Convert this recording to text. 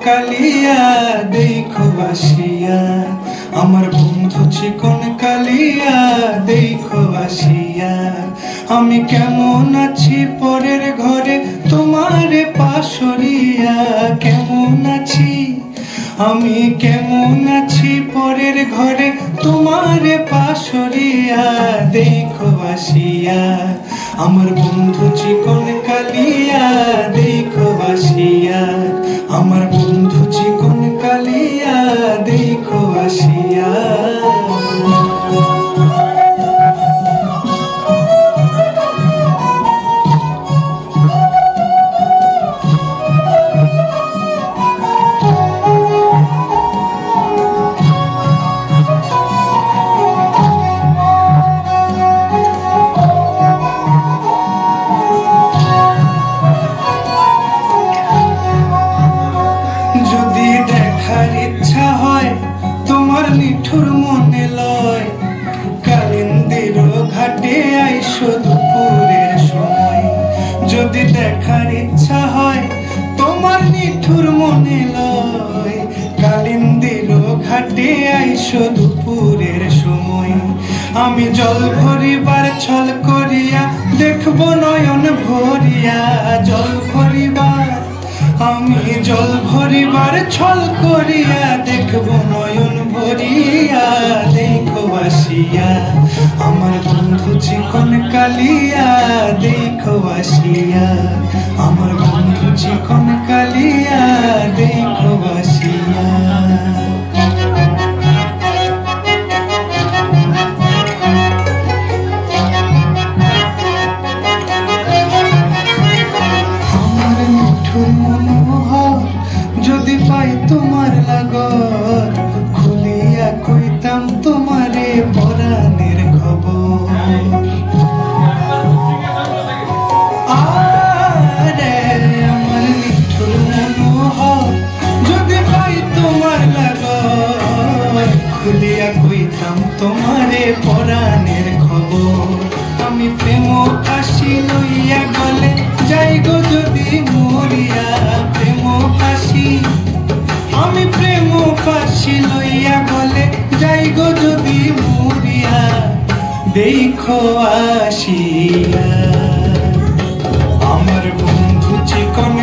কালিয়া দেখো আসিয়া, আমার বন্ধু চিকন কালিয়া দেখো আসিয়া। আমি কেমন আছি পরের ঘরে তোমারে পাশরিয়া, কেমন আছি আমি কেমন আছি পরের ঘরে তোমারে পাশরিয়া দেখো আসিয়া। আমার বন্ধু চিকন কালিয়া দেখো আসিয়া, আমার বন্ধু চিকন কালিয়া দেখো আসিয়া। যদি দেখার ইচ্ছা হয় তোমার নিঠুর মনে লয়, কালিন্দির ঘাটে আইসো দুপুরের সময়। যদি দেখার ইচ্ছা হয় তোমার নিঠুর মনে লয়, কালিন্দির ঘাটে আইসো দুপুরের সময়। আমি জল ভরিবার ছল করিয়া দেখবো নয়ন ভরিয়া, জল ভরিবার আমি জল ভরিবার ছল করিয়া দেখবো নয়ন ভরিয়া দেখো আসিয়া। আমার বন্ধু চিকন কালিয়া দেখো আসিয়া, আমার বন্ধু চিকন কালিয়া দেখো আসিয়া। যদি পাই তোমার লাগর খুলিয়া কইতাম তোমারে পরাণের খবর। আরে আমার নিঠুর মনোহর, যদি পাই তোমার লাগর খুলিয়া কইতাম তোমারে পরাণের খবর। আমি প্রেম ফাঁসি লইয়া গলে যাই গো যদি মরিয়া, প্রেম ফাঁসি আমি প্রেম ফাঁসি লইয়া গলে যাই গো যদি মরিয়া দেখো আসিয়া। আমার বন্ধু চিকন